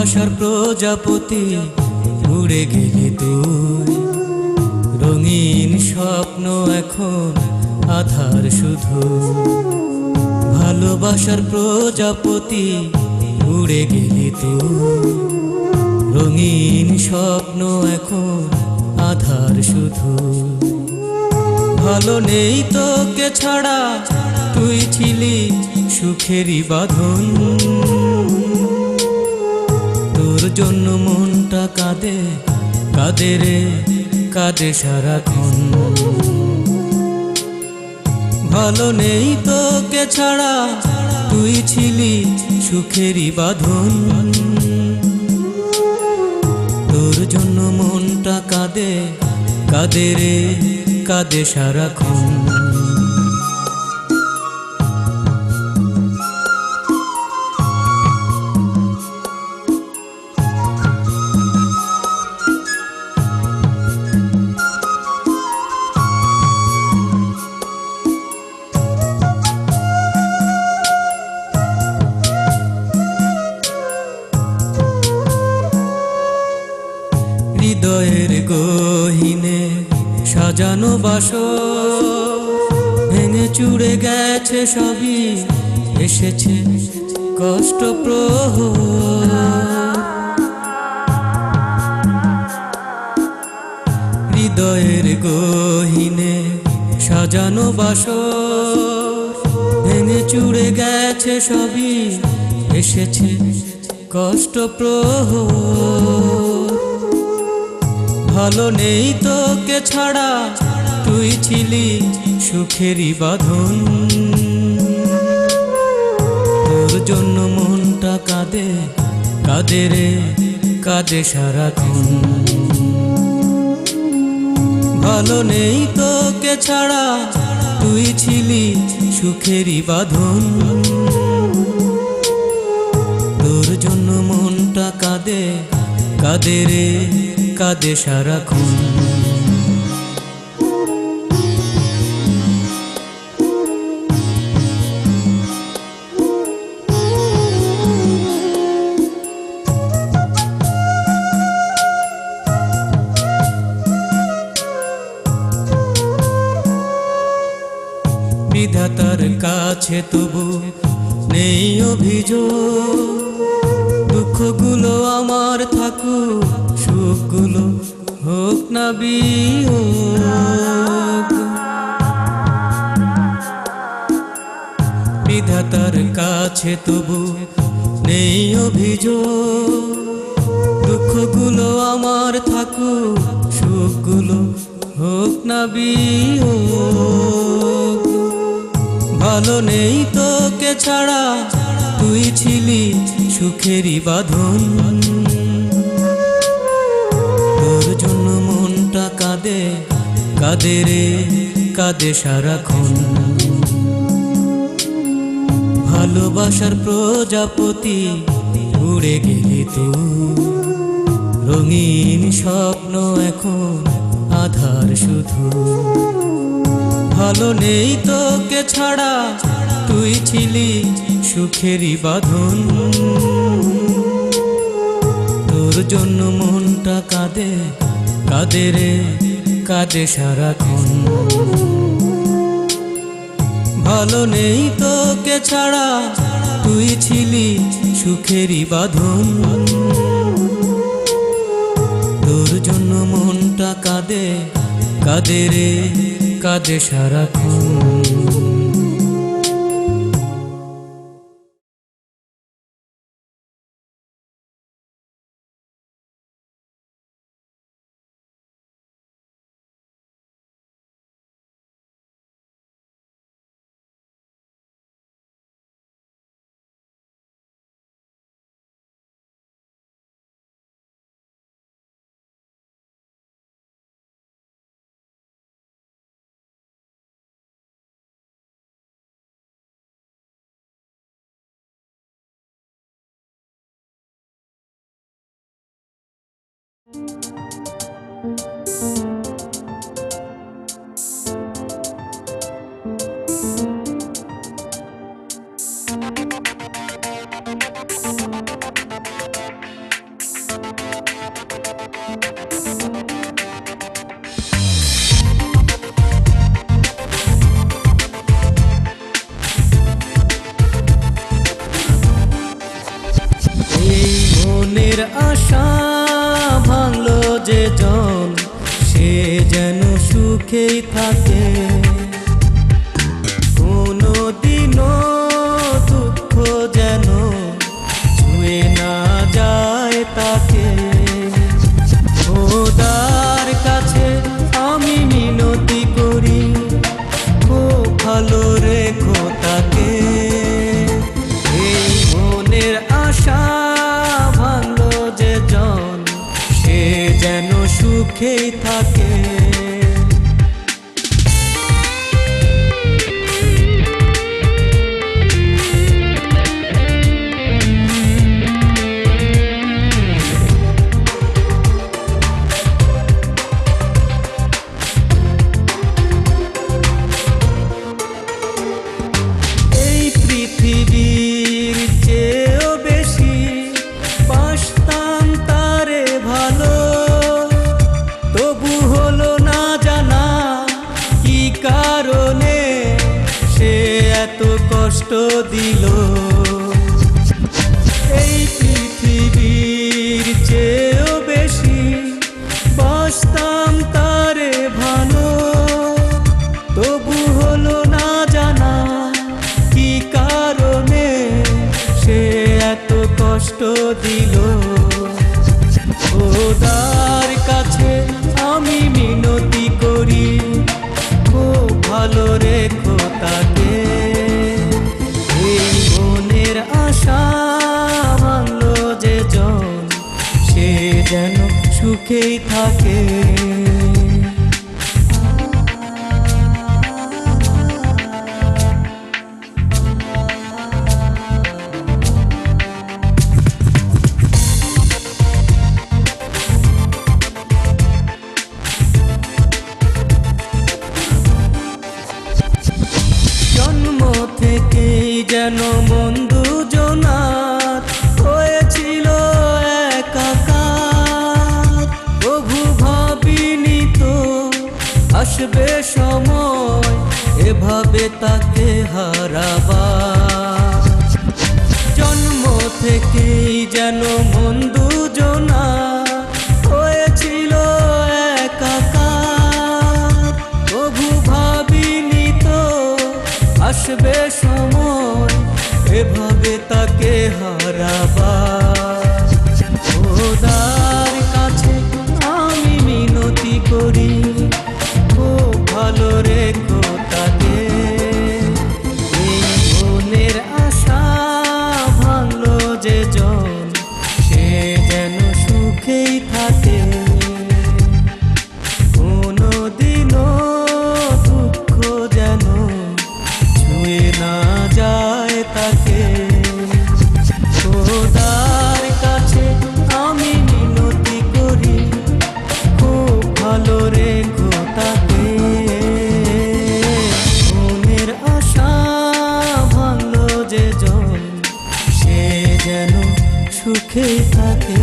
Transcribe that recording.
ভালোবাসার প্রজাপতি উড়ে গেলি তুই, রঙিন স্বপ্ন এখন আধার শুধু। ভালোবাসার প্রজাপতি উড়ে গেলি তুই, রঙিন স্বপ্ন এখন আধার শুধু। ভালো নেই তোকে ছাড়া, তুই ছিলি সুখেরই বাঁধন। তোর জন্য মনটা কাঁদে, কাঁদে রে কাঁদে সারাক্ষণ। ভালো নেই তোকে ছাড়া, তুই ছিলি সুখেরই বাঁধন। তোর জন্য মনটা কাঁদে, কাঁদে রে কাঁদে সারাক্ষণ। হৃদয়ের গহীনে সাজানো বাসর, ভেঙে চুড়ে গেছে সবই, এসেছে কষ্ট প্রহর। হৃদয়ের গহীনে সাজানো বাসর, ভেঙে চুড়ে গেছে সবই, এসেছে কষ্ট প্রহর। ভালো নেই তোকে ছাড়া, তুই ছিলি সুখেরই বাঁধন। তোর জন্য মনটা কাঁদে, কাঁদে রে কাঁদে সারাক্ষণ। ভালো নেই তোকে ছাড়া, তুই ছিলি সুখেরই বাঁধন। তোর জন্য মনটা কাঁদে, কাঁদে রে কাঁদে সারাক্ষণ। বিধাতার কাছে তবু নেই অভিযোগ, দুঃখগুলো আমার থাকুক, সুখগুলো হোক না বিয়োগ। বিধাতার কাছে তবু নেই অভিযোগ, দুঃখগুলো আমার থাকুক, সুখগুলো হোক না বিয়োগ। ভালো নেই তোকে ছাড়া, তুই ছিলি সুখেরই বাঁধন। তোর জন্য মনটা কাঁদে, কাঁদে রে কাঁদে সারাক্ষণ। ভালোবাসার প্রজাপতি উড়ে গেলি তুই, রঙিন স্বপ্ন এখন আধার শুধু। ভালো নেই তোকে ছাড়া, তুই ছিলি সুখেরই বাঁধন। তোর জন্য মনটা কাঁদে, কাঁদে রে কাঁদে সারাক্ষণ। ভালো নেই তোকে ছাড়া, তুই ছিলি সুখেরই বাঁধন। তোর জন্য মনটা কাঁদে, কাঁদে রে কাঁদে সারাক্ষণ। সুখেই থাকে। কোনো দিনও দুঃখ যেন ছুঁয়ে না যায় তাকে। খোদার কাছে আমি মিনতি করি, ও ভালো রেখো তাকে। এই মনের আশা ভাঙলো যে জন, সে যেন সুখেই থাকে। পৃথিবীর চেয়েও বেশি বাসতাম তারে ভালো, তবু হলো না জানা কি কারণে সে এত কষ্ট দিল। এই পৃথিবীর চেয়েও বেশি বাসতাম তারে ভালো, তবু হলো না জানা কি কারণে সে এত কষ্ট দিল। খোদার কাছে আমি মিনতি করি, খুব ভালো রেখো তাকে। এই মনের আশা ভাঙলো যে জন, সে যেন সুখেই থাকে। জন্ম থেকেই যেন মন দুজনার হয়েছিল একাকার। প্রভু ভাবিনি তো আসবে সময় এভাবে তাকে হারাবার। জন্ম থেকেই যেন মন দুজনার হয়েছিল একাকার। প্রভু ভাবিনি তো আসবে সময় এভাবে তাকে হারাবার। খোদার কাছে আমি মিনতি করি, খুব ভালো রেখো তাকে। এই মনের আশা ভাঙলো যে জন, সে যেন সুখেই থাকে। কোনো দিনও দুঃখ যেন ছুঁয়ে না যায় তাকে। খোদার কাছে আমি মিনতি করি, খুব ভালো রেখো তাকে। মনের আশা ভাঙলো যে জন, সে যেন সুখেই থাকে।